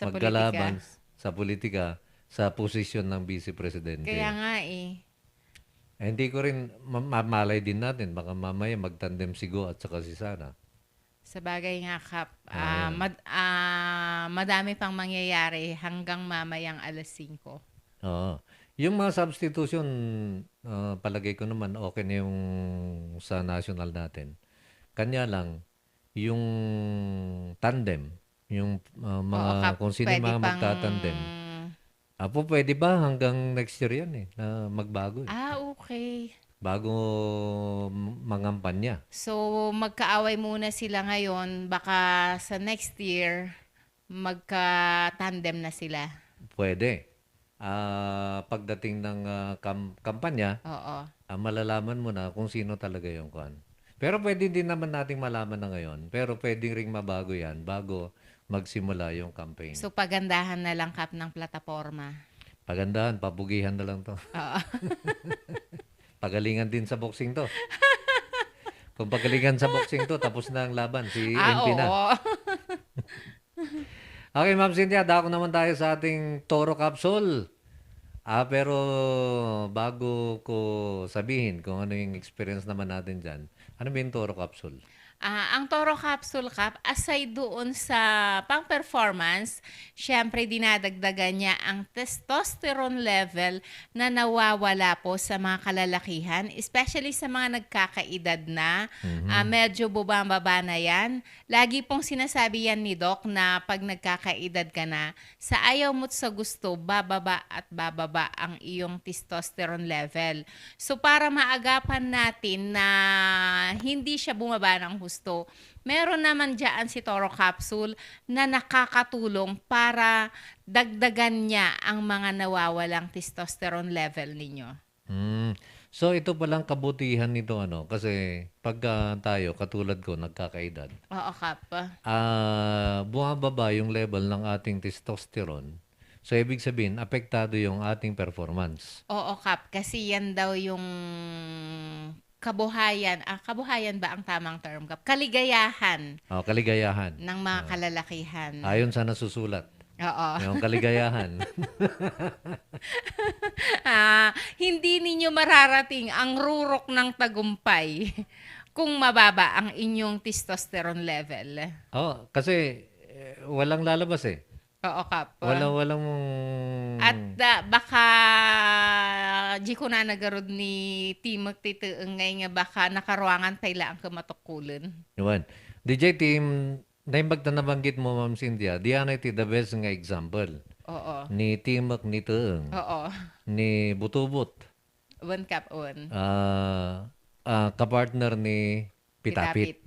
sa politika sa posisyon ng Vice Presidente. Kaya nga Hindi ko rin mamalay din natin. Baka mamaya magtandem si Go at saka si Sana. Sa bagay nga, Kap, Ayan. madami pang mangyayari hanggang mamayang alas 5. Oo. Yung mga substitution, palagay ko naman okay na yung sa national natin. Kanya lang, yung tandem, yung mga Oo, Kap, kung sino yung pwede mga pang... magtatandem. Apo, pwede ba hanggang next year yan na magbago Okay. bago mangampanya. So, magkaaway muna sila ngayon. Baka sa next year, magka-tandem na sila. Pwede. Pagdating ng kampanya, Oo. malalaman mo na kung sino talaga yung kuan. Pero pwede din naman nating malaman na ngayon. Pero pwede ring mabago yan bago magsimula yung campaign. So, pagandahan na lang, Kap, ng plataforma. Pagandahan, pabugihan na lang to. Oo. Pagalingan din sa boxing to. Kung pagalingan sa boxing to, tapos na ang laban. Si MP na. Oo. Okay, Ma'am Cynthia, dako naman tayo sa ating Toro Capsule. Pero bago ko sabihin kung ano yung experience naman natin dyan, ano ba yung Toro Capsule? Ang Toro Capsule, Kap, aside doon sa pang-performance, syempre dinadagdagan niya ang testosterone level na nawawala po sa mga kalalakihan, especially sa mga nagkakaedad na. Medyo bumababa na yan. Lagi pong sinasabi yan ni Doc na pag nagkakaedad ka na, sa ayaw mo't sa gusto, bababa at bababa ang iyong testosterone level. So para maagapan natin na hindi siya bumaba ng gusto, meron naman dyan si Toro Capsule na nakakatulong para dagdagan niya ang mga nawawalang testosterone level ninyo. So ito palang kabutihan nito kasi pagka tayo katulad ko nagkakaedad. Oo, Kap. Bumababa yung level ng ating testosterone. So ibig sabihin apektado yung ating performance. Oo, Kap. Kasi yan daw yung kabuhayan. Kabuhayan ba ang tamang term, Kap? Kaligayahan Kaligayahan. ng mga kalalakihan. Ayon sa nasusulat. Oo. Yung kaligayahan. Hindi ninyo mararating ang rurok ng tagumpay kung mababa ang inyong testosterone level. Kasi walang lalabas eh. Oo, Kap. Walang At baka di ko na nagarod ni Timok ngay nga baka nakaruangan tayo ang kamatukulan. Yun. DJ Team, naimbag na nabanggit mo, Ma'am Cynthia, diyan iti the best nga example. Oo. Ni Timok ni Teeng. Oo. Ni Butubot. One, Kap, one. Kapartner ni Pitapit.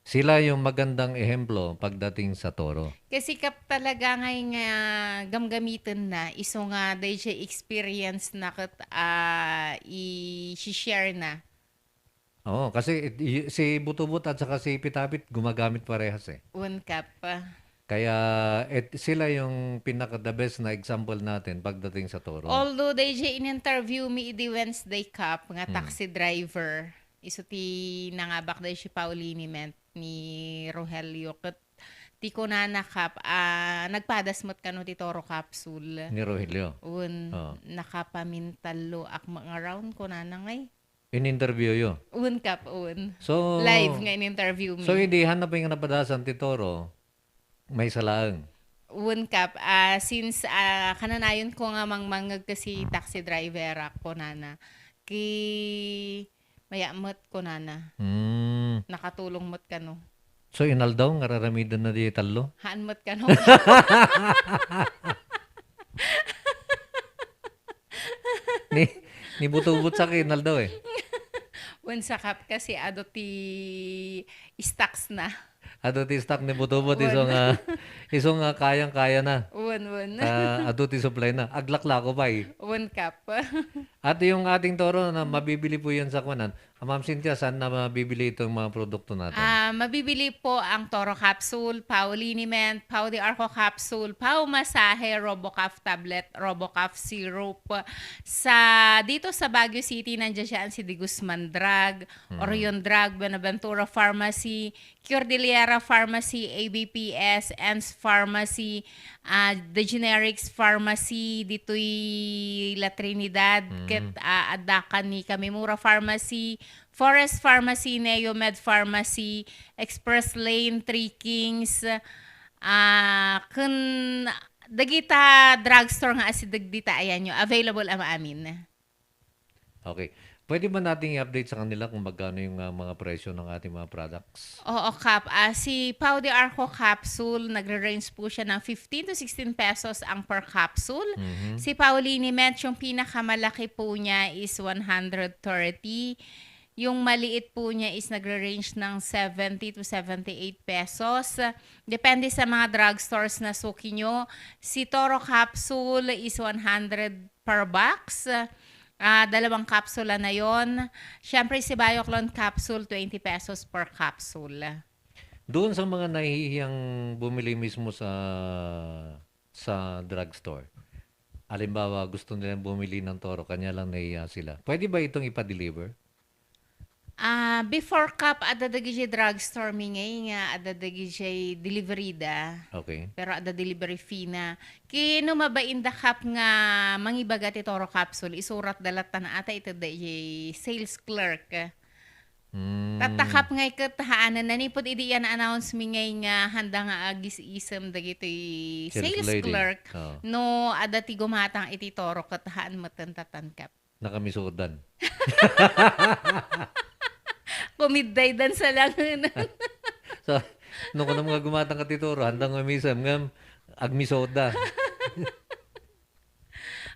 Sila yung magandang ehemplo pagdating sa Toro. Kasi Kap talaga ngayon nga gamgamitin na iso nga DJ experience na i-share na. Oo, kasi si Butubot at saka si Pitapit gumagamit parehas eh. One, Kap. Kaya sila yung pinaka-the best na example natin pagdating sa Toro. Although DJ in-interview mi di Wednesday Cup nga taxi driver, iso ti nangabak day si Paulini Ment ni Rogelio ket ti ko na Kap, nagpadasmot kano ti Toro Capsule. Ni Rogelio. Nakapamintalo ak mga round ko na ngay. In-interview yo. Kap, So, live nga in-interview mi. So, hindi hanap yung napadasan ti Toro. May salaang. Kap, since kananayon ko nga mangmangag kasi taxi driver ako nana. Mayamot ko nana. Nakatulong mot ka no. So, inaldaw nga raramidan na di talo? Haan mot ka no. ni Butubot sa akin, inaldaw eh. Sa Kap kasi ado ti stocks na. Ado ti stock ni Butubot, iso nga kayang-kaya na. Ado ti supply na. Aglakla ko pa eh. Kap. At yung ating Toro na mabibili po yan sa kuwanan, Ma'am Cynthia, saan na mabibili itong mga produkto natin? Mabibili po ang Toro Capsule, Pau Liniment, Pau de Arco Capsule, Pau Masahe, RoboCaf Tablet, RoboCaf Syrup. Dito sa Baguio City, nandiyan siya si De Guzman Drug, Orion Drug, Benaventura Pharmacy, Cordillera Pharmacy, ABPS, ENS Pharmacy, The Generics Pharmacy, dito'y La Trinidad, Adakan ni Kamimura Pharmacy, Forest Pharmacy, Neomed Pharmacy, Express Lane, Three Kings, kun dagita drugstore nga asi dagdita ayan nyo, available ang amin. Okay. Pwede ba nating i-update sa kanila kung magkano yung mga presyo ng ating mga products? Oo, Kap. Si Pau de Arco Capsule, nagre-range po siya ng 15 to 16 pesos ang per capsule. Si Pau Liniment, yung pinakamalaki po niya is 130. Yung maliit po niya is nagre-range ng 70 to 78 pesos. Depende sa mga drugstores na suki nyo. Si Toro Capsule is 100 per box. 2 kapsula na yon. Siyempre si Bioclone Capsule, 20 pesos per capsule. Doon sa mga nahihiyang bumili mismo sa drugstore, halimbawa gusto nilang bumili ng Toro, kanya lang nahihiya sila. Pwede ba itong ipa-deliver? Before Kap, adadagi siya drugstore mi ngay nga, adadagi siya delivery da. Okay. Pero ada delivery fee na. Kino mabain da Kap nga mangibaga ti Toro Capsule, isurat dalatan na ata ito da sales clerk. Tatakap ngay katahaanan na ni pud idi yan announce mi ngay nga handa nga agis isem dagiti sales lady. clerk. Oh. No ada ti gumatang iti Toro katahaan matentatan Kap. Nakamisodan. Kumidday dan sa langan. So, nung ko na mga gumatang katituro, handang mamisam ngam, agmisoda.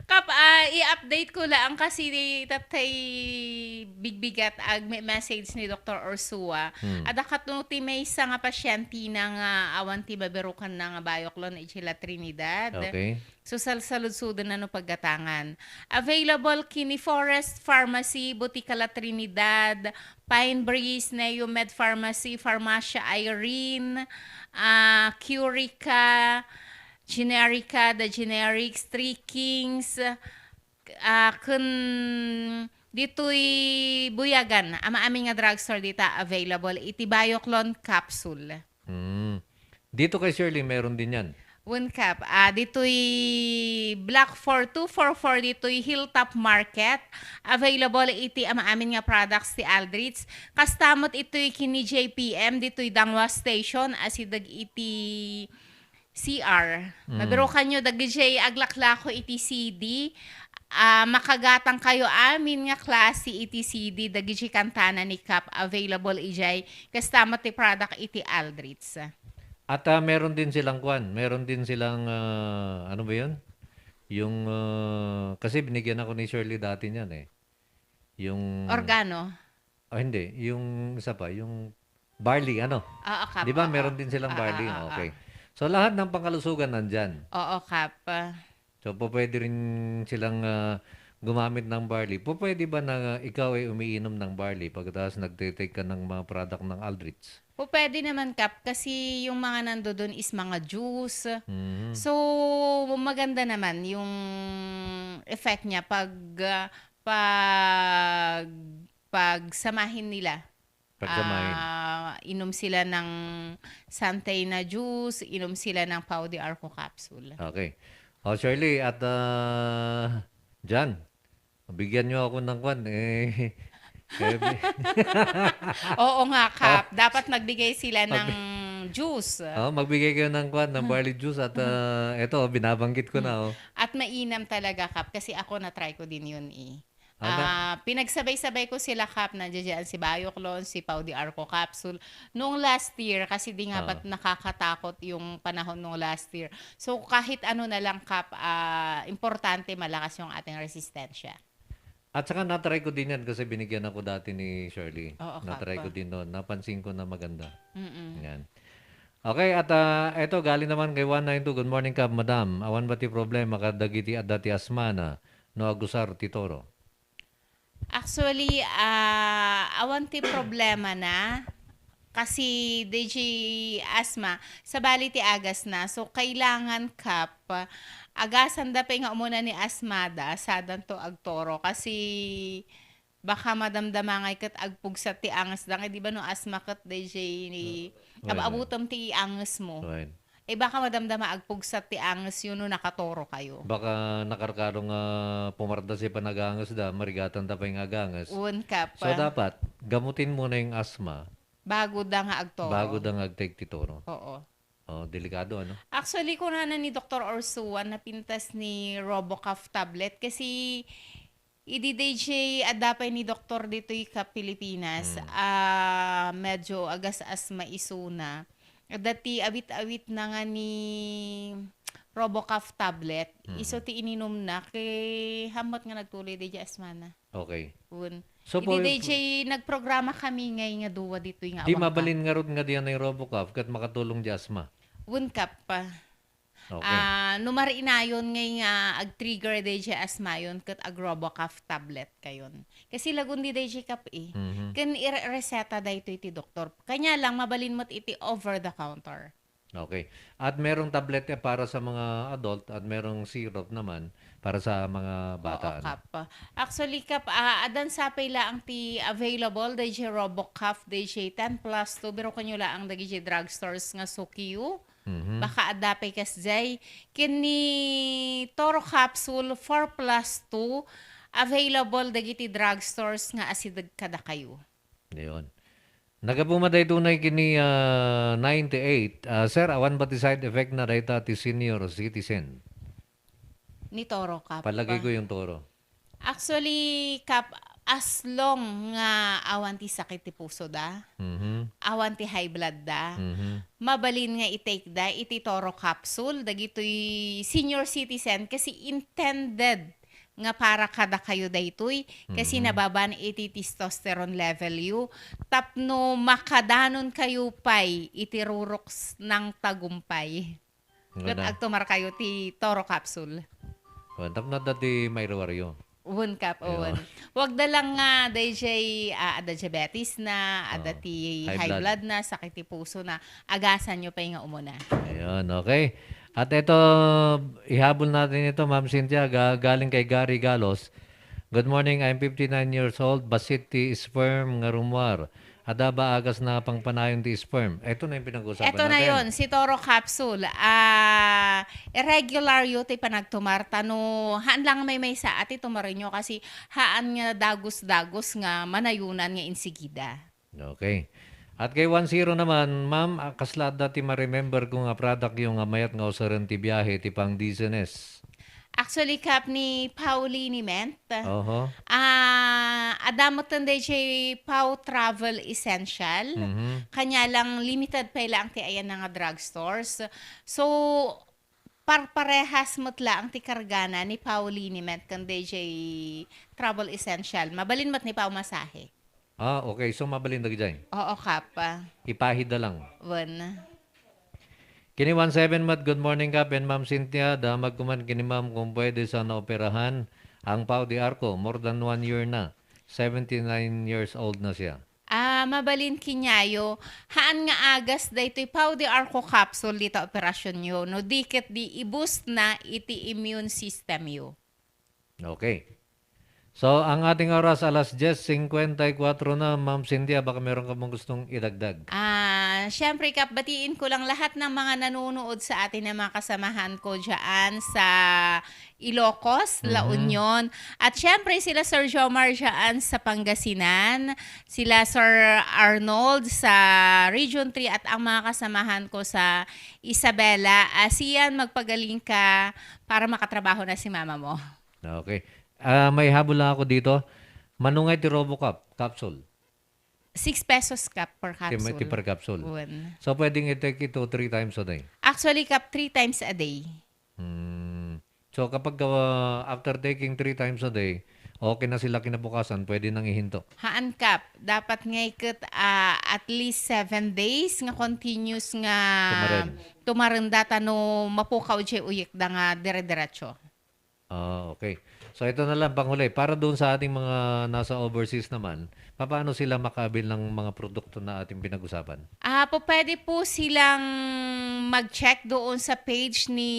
Kap, i-update ko lang kasi tatay bigbigat ag message ni Dr. Ursua. Ada katnuti may isa nga pasyente ng awan ti baberukan ng Bioclone Ichila Trinidad. Okay. So salud-sudan na no paggatangan. Available kini Forest Pharmacy, Botica La Trinidad, Pine Breeze, Neomed Pharmacy, Pharmacia Irene, Curica, Generica, The Generics, Three Kings, kun dito'y buyagan, aming nga drugstore dita available, iti Bioclone Capsule. Dito kay Shirley, meron din yan. One Cap, dito'y Black 4244, dito'y Hilltop Market. Available iti amin nga products ti Aldrich. Kastamot ito'y kini JPM, dito'y Dangwa Station, asidag iti CR. Mabirukan nyo, dagijay aglaklako iti CD. Makagatang kayo amin nga klase iti CD, dagijay kantana ni Cap, available ijay. Kastamot ti product iti Aldrich. At meron din silang meron din silang, ano ba yun? Yung, kasi binigyan ako ni Shirley dati niyan eh. Yung... Organo? Hindi. Yung isa pa, yung barley, ano? Oo, Kap. Di ba meron din silang barley? Okay. So lahat ng pangkalusugan nandyan. Oo, Kap. So pwede rin silang gumamit ng barley. Pwede ba na ikaw ay umiinom ng barley pagkatapos nagtitake ka ng mga product ng Aldrich? Pwede naman, Kap, kasi yung mga nando doon is mga juice. So, maganda naman yung effect niya pag samahin nila. Pagsamahin. Inom sila ng Santay na juice, inom sila ng Pau de Arco Capsule. Okay. Shirley, at Jan, bigyan nyo ako ng Oo nga, Kap. Dapat magbigay sila ng juice. Magbigay kayo ng barley juice at eto, binabanggit ko na. At mainam talaga, Kap, kasi ako na-try ko din yun eh. Pinagsabay-sabay ko sila, Kap, nandiyan si Bioclone, si Pau de Arco Capsule. Noong last year, kasi di nga ba't nakakatakot yung panahon noong last year. So kahit ano na lang, Kap, importante malakas yung ating resistensya. At saka na-try ko din yan kasi binigyan ako dati ni Shirley. Oo, na-try Kap. ko din noon. Napansin ko na maganda. Yan. Okay, at eto, galing naman kay 192. Good morning, Kap, Madam. Awan ba ti problema kadagiti at dati asmana no agusar ti Toro? Actually, awan ti problema na. Kasi DJ asthma, sa bali ti agas na. So, kailangan kap, agasan da pa nga muna ni asmada, sadan to agtoro. Kasi, baka madamdama nga kat agpugsat ti angas da. Di ba no asma kat DJ ni, abutom ti angas mo. Right. Eh baka madamdama agpugsat ti angas yun no nakatoro kayo. Baka nakarkarong pumarda si panagangas da, marigatan da pa yung agangas. Un kap, So dapat, gamutin mo na yung asma bago da nga agtoro. bago da nag-take ti toro. Oo. Oh, delikado ano? Actually, kunanan ni Dr. Orsuan na pintas ni Robocough tablet kasi idi-DJ adapay ni Dr. dito ka Pilipinas. Medyo agas asma isuna. Dati awit-awit na nga ni Robocough tablet. Iso ti ininom na kay hamot nga nagtuloy di asma na. Okay. Un. So po, Idi-DJ nagprograma kami ngay nga duwa dito nga di awang ka. mabalin nga ron nga diyan na yung Robocough kat makatulong di asma. Un kap pa. Okay. Numari na yun ngay nga ag-trigger DJ asma yun kat ag-Robocough tablet kayon. Kasi lagun di DJ kap eh. Kan reseta da ito iti doktor. Kanya lang mabalin mo't iti over the counter. Okay. At merong tablet para sa mga adult at merong syrup naman para sa mga bata. Oo, ano? kap. Actually kap, adan sapay la ang ti available DJ Robocough DJ 10 plus 2 pero kanyo la ang DJ drugstores nga Sukiyu. Baka adapay kas jay kini Toro capsule 4 plus 2 available dagiti drugstores nga asidag kada kayo. Yun. Nagapumaday tunay kini 98. Sir, awan ba ti side effect na data ti senior citizen? Ni Toro kap. Palagay ko yung toro. Actually kap as long nga awan ti sakit ti puso da, awan ti high blood da, mabalin nga i-take da iti Toro capsule dagitoy senior citizen kasi intended nga para kada kayo daytoy kasi nababan iti testosterone level you tapno makadanon kayo pay iti ruroks ng tagumpay. Kat agtumar kayo ti Toro capsule. Tap na dati may rawaryo. Uwan kap, uwan. Wag da lang nga DJ ada diabetes na, ada ti high blood na, sakit ti puso na, agasan nyo pa nga umuna. Ayun, okay. At ito, ihabol natin ito, Ma'am Cynthia, galing kay Gary Galos. Good morning, I'm 59 years old, basit ti sperm nga rumwar. Ada ba agas na pangpanayon ti sperm? Ito na yung pinag-usapan natin. Ito na yon si Toro capsule. Irregular yun ti panagtumar. Tano, haan lang may sa ati tumarin nyo kasi haan nga dagos-dagos nga manayunan nga insigida. Okay. At kay 10 naman, ma'am, kaslada ti ma-remember ko nga product yung mayat nga usaran ti biyahe ti pang DZNS. Actually, kap ni Pauline Ment. Oho. Adamotan day siya Pau Travel Essential. Kanya lang limited pa lang ti ayan nga drugstores. So, parehas mutla ang ti kargana ni Pauline Ment kan DJ Travel Essential. Mabalin mat ni Pau masahe. Okay. So, mabalin dagi dyan. Oo, kap. Ipahid na lang. Wan. Kini 17 mat, good morning Kap and Ma'am Cynthia. Damag kuman kini Ma'am kung pwede sana operahan ang Pau de Arco. More than 1 year na. 79 years old na siya. Mabalin kinyayo. Haan nga agas da ito'y Pau de Arco capsule dito operasyon nyo. No, dikit di i-boost na iti immune system yo. Okay. So, ang ating oras alas 10:54 na, Ma'am Cynthia, baka meron ka mong gustong idagdag. Siyempre, Kap, batiin ko lang lahat ng mga nanonood sa atin na mga kasamahan ko dyan sa Ilocos, La Union. At siyempre, sila Sir Jomar dyan sa Pangasinan, sila Sir Arnold sa Region 3 at ang mga kasamahan ko sa Isabela. Siyan, magpagaling ka para makatrabaho na si mama mo. Okay. May habol lang ako dito. Manungay ti Robocup capsule. 6 pesos Kap per capsule. Ti per capsule. One. So, pwedeng i-take ito 3 times a day. Actually, Kap, 3 times a day. So, kapag after taking 3 times a day, okay na sila kinabukasan, pwede nang ihinto. Haan Kap, dapat nga ikot at least 7 days nga continuous nga tumaranda no mapukaw jay uyik da nga dire-diretso. Okay. So ito na lang panghuli. Para doon sa ating mga nasa overseas naman, paano sila makabil ng mga produkto na ating pinag-usapan? Pwede po silang mag-check doon sa page ni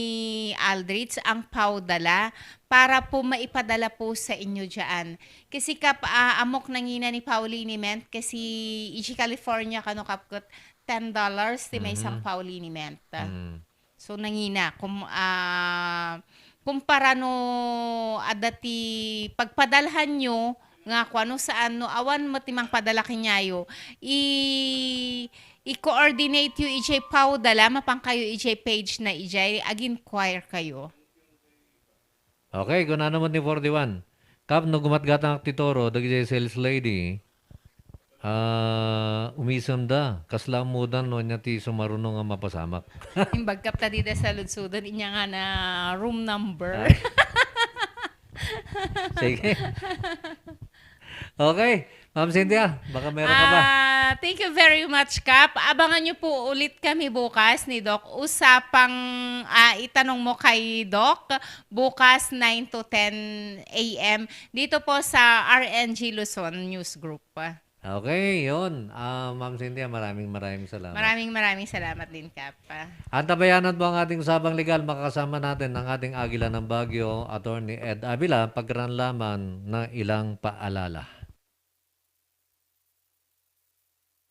Aldrich, ang Paudala, para po maipadala po sa inyo dyan. Kasi amok nangina ni Pauline Ment, kasi Ichi California kano kapkot $10 ti may isang Pauline Ment. So nangina, kumpara no adati pagpadalhan nyo, nga kung ano saan no awan mo timang padala kinyayo i-coordinate yu ijay Paudala mapang kayo ijay page na ijay ag-inquire kayo. Okay, kung ano naman ni 41. Kap no gumatgatang titoro, dagiti sales lady, umisanda. Kasla mudan no niya ti sumarunong nga mapasamak. Imbagkap ta dito sa Ludsudan, inya nga na room number. Sige. Okay. Ma'am Cynthia, baka meron ka ba? Thank you very much, Kap. Abangan nyo po ulit kami bukas ni Doc. Usapang itanong mo kay Doc bukas 9 to 10 a.m. dito po sa RNG Luzon News Group. Okay, yun. Ma'am Cynthia, maraming salamat. Maraming salamat din, Kap. Antabayanan po ang ating usapang legal. Makakasama natin ang ating Agila ng Baguio, Attorney Ed Avila, pagkaranlaman na ilang paalala.